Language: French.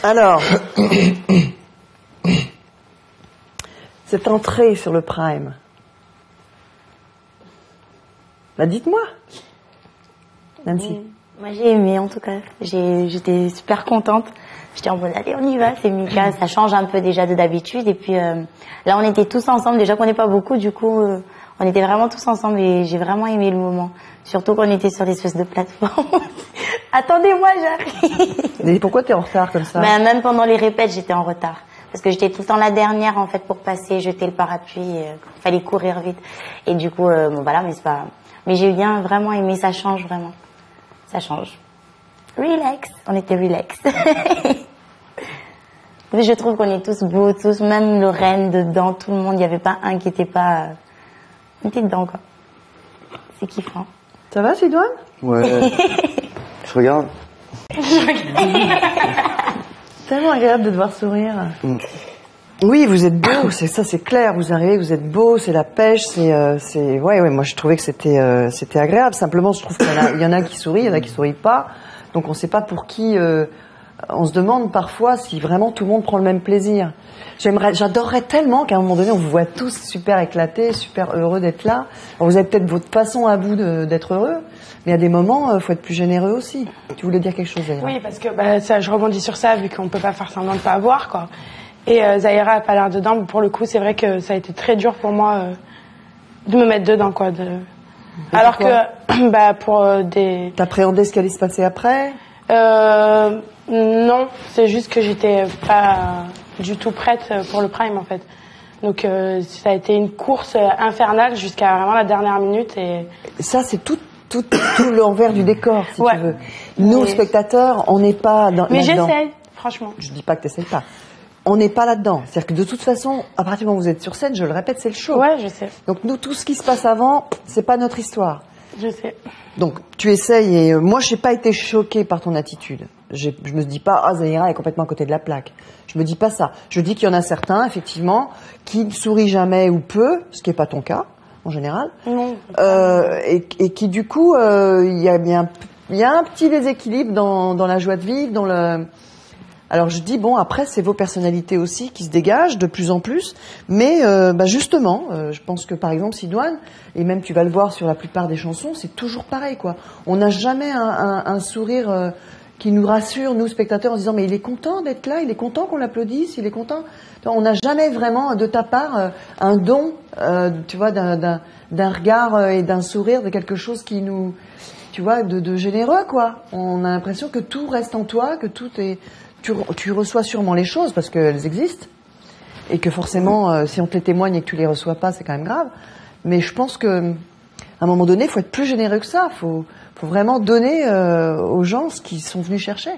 Alors, cette entrée sur le Prime, bah dites-moi, Nancy. Moi j'ai aimé en tout cas, j'étais super contente. J'étais en mode allez on y va, c'est Mika, ça change un peu déjà de d'habitude. Et puis là on était tous ensemble, déjà qu'on n'est pas beaucoup, du coup on était vraiment tous ensemble et j'ai vraiment aimé le moment. Surtout qu'on était sur l'espèce de plateforme. Attendez-moi, j'arrive. Mais pourquoi t'es en retard comme ça? Ben, même pendant les répètes, j'étais en retard. Parce que j'étais tout le temps la dernière, en fait, pour passer, jeter le parapluie. Fallait courir vite. Et du coup, bon, voilà, mais c'est pas... Mais j'ai bien vraiment aimé, ça change vraiment. Ça change. Relax. On était relax. Mais je trouve qu'on est tous beaux, tous, même Lorraine dedans, tout le monde. Il n'y avait pas un qui était pas... On était dedans, quoi. C'est kiffant. Ça va, Sidoine? Ouais. Je regarde. Tellement agréable de devoir sourire. Oui, vous êtes beau, c'est clair. Vous arrivez, vous êtes beau, c'est la pêche, ouais. Moi, je trouvais que c'était agréable. Simplement, je trouve qu'il y en a qui sourient, il y en a qui sourient pas. Donc, on ne sait pas pour qui. On se demande parfois si vraiment tout le monde prend le même plaisir. J'adorerais tellement qu'à un moment donné, on vous voit tous super éclatés, super heureux d'être là. Alors, vous avez peut-être votre façon à vous d'être heureux, mais à des moments, faut être plus généreux aussi. Tu voulais dire quelque chose, Zahira? Oui, parce que ça, je rebondis sur ça, vu qu'on peut pas faire semblant de pas avoir, quoi. Et Zahira a pas l'air dedans, mais pour le coup, c'est vrai que ça a été très dur pour moi de me mettre dedans, quoi. Alors que, pour des... T'appréhendais ce qui allait se passer après? Non, c'est juste que j'étais pas du tout prête pour le Prime, en fait. Donc ça a été une course infernale jusqu'à vraiment la dernière minute. Et ça, c'est tout l'envers du décor, si tu veux. Nous, spectateurs, on n'est pas dans. Mais j'essaye, franchement. Je dis pas que t'essayes pas. On n'est pas là-dedans. C'est-à-dire que de toute façon, à partir du moment où vous êtes sur scène, je le répète, c'est le show. Ouais, je sais. Donc nous, tout ce qui se passe avant, c'est pas notre histoire. Je sais. Donc tu essayes et moi, j'ai pas été choquée par ton attitude. Je me dis pas, ah, Zahira est complètement à côté de la plaque. Je me dis pas ça. Je dis qu'il y en a certains, effectivement, qui ne sourient jamais ou peu, ce qui n'est pas ton cas, en général. Non. Et qui, du coup, il y a un petit déséquilibre dans la joie de vivre, dans le... Alors je dis, bon, après, c'est vos personnalités aussi qui se dégagent de plus en plus. Mais justement, je pense que, par exemple, Sidoine, et même tu vas le voir sur la plupart des chansons, c'est toujours pareil, quoi. On n'a jamais un sourire... qui nous rassure, nous, spectateurs, en se disant, mais il est content d'être là, il est content qu'on l'applaudisse, il est content. On n'a jamais vraiment, de ta part, un don, tu vois, d'un regard et d'un sourire, de quelque chose qui nous, tu vois, de généreux, quoi. On a l'impression que tout reste en toi, que tout est... Tu reçois sûrement les choses, parce qu'elles existent, et que forcément, si on te les témoigne et que tu les reçois pas, c'est quand même grave. Mais je pense que, à un moment donné, il faut être plus généreux que ça. Faut vraiment donner aux gens ce qu'ils sont venus chercher.